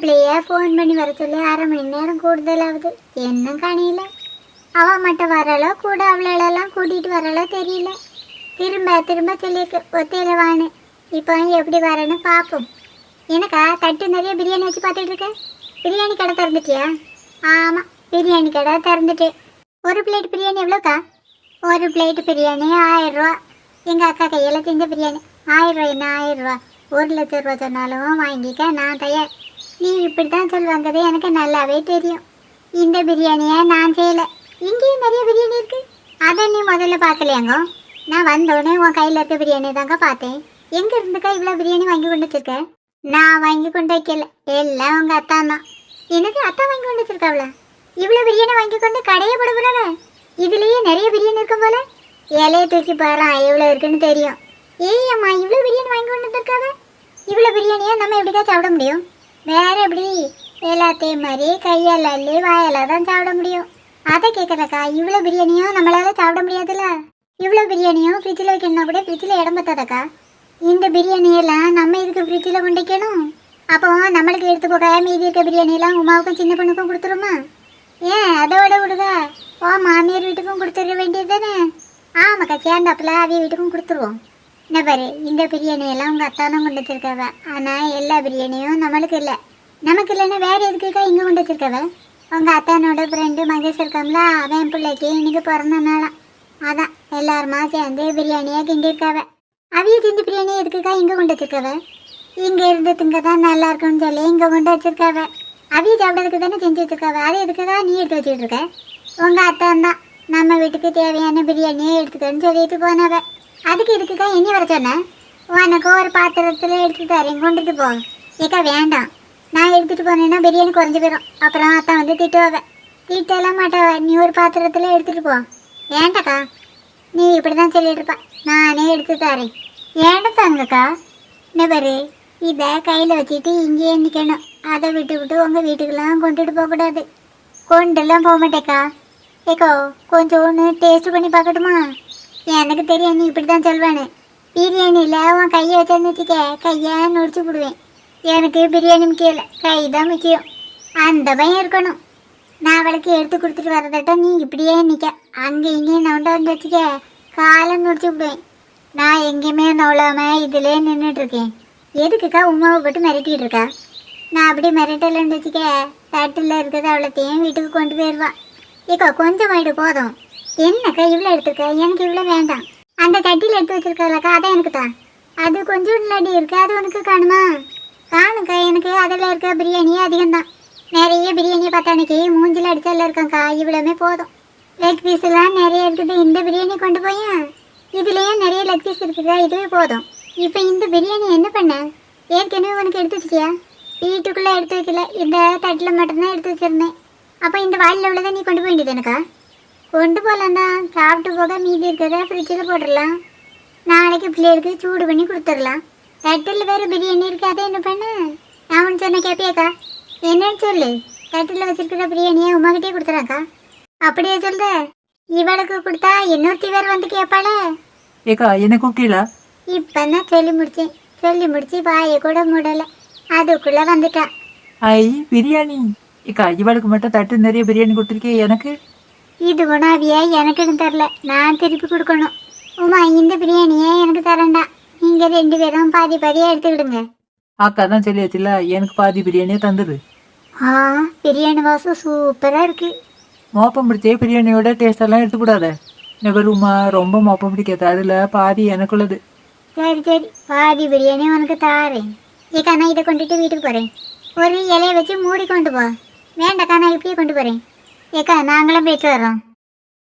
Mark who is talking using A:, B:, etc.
A: பிள்ளைய ஃபோன் பண்ணி வர சொல்லி 1/2 மணி நேரம் கூடுதலாகுது, என்ன காணியில. அவள் மட்டும் வரலோ கூட அவளெல்லாம் கூட்டிகிட்டு வரலோ தெரியல. திரும்ப திரும்ப சொல்லியிருக்கு ஒத்தையில வான்னு. இப்போ எப்படி வரேன்னு பார்ப்போம். எனக்கா தட்டு நிறைய பிரியாணி வச்சு பார்த்துட்டு இருக்கேன். பிரியாணி கடை திறந்துட்டியா? ஆமாம், பிரியாணி கடை திறந்துட்டு. ஒரு பிளேட் பிரியாணி எவ்வளோக்கா? ஒரு பிளேட் பிரியாணி 1000 ரூபா. எங்கள் அக்கா கையில் செஞ்ச பிரியாணி 1000 ரூபா. என்ன 1000 ரூபா? 1,00,000 ரூபா சொன்னாலும் வாங்கிக்க நான் தயார். நீ இப்படி தான் சொல்லுவாங்கிறது எனக்கு நல்லாவே தெரியும். இந்த பிரியாணியை நான் செய்யலை, இங்கேயும் நிறைய பிரியாணி இருக்குது. அதை நீ முதல்ல பார்க்கலையாங்கோ? நான் வந்தோடனே உன் கையில் இருக்க பிரியாணி தாங்க பார்த்தேன். எங்கே இருந்துக்கா இவ்வளோ பிரியாணி வாங்கி கொண்டு வச்சிருக்க? நான் வாங்கி கொண்டு வைக்கல, எல்லாம் உங்கள் அத்தா தான். எனக்கு அத்தா வாங்கி கொண்டு வச்சிருக்காவல? இவ்வளோ பிரியாணி வாங்கி கொண்டு கடையை போட போகிறாங்க. இதுலேயே நிறைய பிரியாணி இருக்கும் போல. இலையை தூக்கி பாரு எவ்வளோ இருக்குன்னு தெரியும். ஏய் அம்மா, இவ்வளோ பிரியாணி வாங்கி கொண்டு வந்திருக்காவ. இவ்வளோ பிரியாணியை நம்ம எப்படிக்கா சாப்பிட முடியும்? வேற எப்படி? எல்லாத்தையும் மாதிரி கையால் அள்ளி வாயால் தான் சாப்பிட முடியும். அதை கேட்குறக்கா, இவ்வளோ பிரியாணியும் நம்மளால சாப்பிட முடியாதுல்ல. இவ்வளோ பிரியாணியும் ஃப்ரிட்ஜில் வைக்கணும்னா கூட ஃப்ரிட்ஜில் இடம் பத்தாதக்கா. இந்த பிரியாணியெல்லாம் நம்ம இதுக்கு ஃப்ரிட்ஜில் கொண்டு வைக்கணும். அப்போ நம்மளுக்கு எடுத்து போக மீதி இருக்க பிரியாணியெல்லாம் உமாவுக்கும் சின்ன பொண்ணுக்கும் கொடுத்துருமா? ஏன் அதோட விடுக, ஓ மாமியார் வீட்டுக்கும் கொடுத்துட வேண்டியது தானே? ஆமாக்கா, சேர்ந்தாப்புல அவிய வீட்டுக்கும் கொடுத்துருவோம். என்ன பாரு, இந்த பிரியாணியெல்லாம் உங்கள் அத்தானும் கொண்டு வச்சிருக்காவ. ஆனால் எல்லா பிரியாணியும் நம்மளுக்கு இல்லை. நமக்கு இல்லைன்னா வேறு எதுக்குக்கா இங்கே கொண்டு வச்சிருக்காவ? உங்கள் அத்தானோட ஃப்ரெண்டு மகேஷ் இருக்காங்களா, அவன் பிள்ளைக்கு இன்னைக்கு பிறந்த நாளாம். அதான் எல்லாருமா சேர்ந்து பிரியாணியாக கிண்டிருக்காவ. அவிய செஞ்சு பிரியாணி எதுக்குக்கா இங்கே கொண்டு வச்சிருக்காவ? இங்கே இருந்து திங்க தான் நல்லா இருக்குன்னு சொல்லி இங்கே கொண்டு வச்சிருக்காவ. அவிய சாப்பிட்றதுக்கு தானே செஞ்சு வச்சிருக்காவ. அது எதுக்குக்கா நீ எடுத்து வச்சுட்டு இருக்க? உங்கள் அத்தான் தான் நம்ம வீட்டுக்கு தேவையான பிரியாணியை எடுத்துக்கன்னு சொல்லிட்டு போனவ. அதுக்கு இதுக்குக்கா என்ன வர சொன்னேன்? உனக்கு ஒரு பாத்திரத்தில் எடுத்து தரேன், கொண்டுட்டு போ. ஏக்கா வேண்டாம், நான் எடுத்துகிட்டு போனேன்னா பிரியாணி குறைஞ்சி போயிடும். அப்புறம் அத்தான் வந்து திட்டுவாவ. திட்டெல்லாம் மாட்டாவ. நீ ஒரு பாத்திரத்தில் எடுத்துகிட்டு போ. வேண்டாக்கா, நீ இப்படி தான் சொல்லிட்டு இருப்பா. நானே எடுத்து தரேன். ஏண்டத்தாங்கக்கா? என்ன பாரு, இதை கையில் வச்சுட்டு இங்கேயே நிற்கணும். அதை விட்டு விட்டு உங்கள் வீட்டுக்கெல்லாம் கொண்டுட்டு போகக்கூடாது. கொண்டுலாம் போக மாட்டேக்கா. ஏக்கோ, கொஞ்சம் ஒன்று டேஸ்ட் பண்ணி பார்க்கட்டுமா? எனக்கு தெரியும் நீ இப்படி தான் சொல்வேன்னு. பிரியாணியில் உன் கையை வச்சேன்னு வச்சுக்க, கையை நொடிச்சு விடுவேன். எனக்கு பிரியாணி முக்கியம் இல்லை, கை தான் முக்கியம். அந்த பயம் இருக்கணும். நான் அவளுக்கு எடுத்து கொடுத்துட்டு வரதட்ட நீ இப்படியே நிற்க. அங்கே இங்கேயும் நோண்ட வந்து வச்சுக்க, காலை நொடிச்சு விடுவேன். நான் எங்கேயுமே நோளாமல் இதிலே நின்றுட்டுருக்கேன். எதுக்குக்கா உமாவை போட்டு மிரட்டிகிட்டு இருக்கா? நான் அப்படி மிரட்டலன்னு வச்சுக்க, தட்டில் இருக்கிறது அவ்வளோத்தையும் வீட்டுக்கு கொண்டு போயிடுவா. ஏக்கா கொஞ்சம் ஆயிடு போதும். என்னக்கா இவ்வளோ எடுத்துருக்க? எனக்கு இவ்வளோ வேண்டாம். அந்த தட்டியில் எடுத்து வச்சுருக்கலக்கா, அதான் எனக்கு தான். அது கொஞ்சம் இல்லாடி இருக்குது, அது உனக்கு காணுமா? காணுக்கா, எனக்கு அதில் இருக்க பிரியாணியே அதிகம்தான். நிறைய பிரியாணியை பார்த்தா அன்னைக்கு மூஞ்சில் அடிச்சால இருக்கேங்க்கா. இவ்வளோமே போதும். லெக் பீஸ்லாம் நிறைய இருக்குது. இந்த பிரியாணி கொண்டு போய் இதுலேயே நிறைய லெக் பீஸ் இருக்குதா, இதுவே போதும். இப்போ இந்த பிரியாணி என்ன பண்ண? ஏற்கனவே உனக்கு எடுத்து வச்சியா? வீட்டுக்குள்ளே எடுத்து வைக்கல, இந்த தட்டில் மட்டும்தான் எடுத்து வச்சுருந்தேன். அப்போ இந்த வாயில் உள்ளதை நீ கொண்டு போக வேண்டியது எனக்கா? கொண்டு போகலாம் தான், சாப்பிட்டு போக மீதி இருக்கிறத ஃப்ரிட்ஜில் போட்டுடலாம். நாளைக்கு பிள்ளைகளுக்கு சூடு பண்ணி கொடுத்துடலாம். தட்டில் வேறு பிரியாணி இருக்குது, அதை என்ன பண்ணு? நான் ஒன்று சொன்ன கேட்பியாக்கா? என்னன்னு சொல்லு. தட்டில் வச்சுருக்கிற பிரியாணியை உமாக்கிட்டே கொடுத்துறாக்கா. அப்படியே சொல்ற? இவளுக்கு கொடுத்தா இன்னொருத்தி வேறு வந்து கேட்பாளே.
B: ஏக்கா எனக்கும் கீழே
A: இப்போ தான் சொல்லி முடிச்சு வாயை கூட மூடலை, அதுக்குள்ளே வந்துட்டா.
B: ஐ பிரியாணி. ஏக்கா இவளுக்கு மட்டும் தட்டு நிறைய பிரியாணி கொடுத்துருக்கே, எனக்கு
A: இது உணவியா எனக்குன்னு தெரில, நான் திருப்பி கொடுக்கணும். உமா, இந்த பிரியாணியை எனக்கு தரேன்டா. நீங்கள் 2 பேரும் பாதி பாதியாக எடுத்துக்கிடுங்க.
B: அக்கா தான் சொல்லி வச்சுல, எனக்கு பாதி பிரியாணியை தந்துடு.
A: ஆ, பிரியாணி வாசம் சூப்பராக இருக்குது.
B: மோப்பம் பிடிச்சே பிரியாணியோட டேஸ்டெல்லாம் எடுத்துக்கூடாத. நெபருமா ரொம்ப மோப்பம் பிடிக்காது, அதில் பாதி எனக்குள்ளது.
A: சரி சரி, பாதி பிரியாணி உனக்கு தாரேன். ஏக்கா, நான் இதை கொண்டுட்டு வீட்டுக்கு போகிறேன். ஒரு இலையை வச்சு மூடி கொண்டு போ. வேண்டாக்கா, நான் இப்படியே கொண்டு போகிறேன். ஏக்கா, நாங்களும் போயிட்டு வரோம்.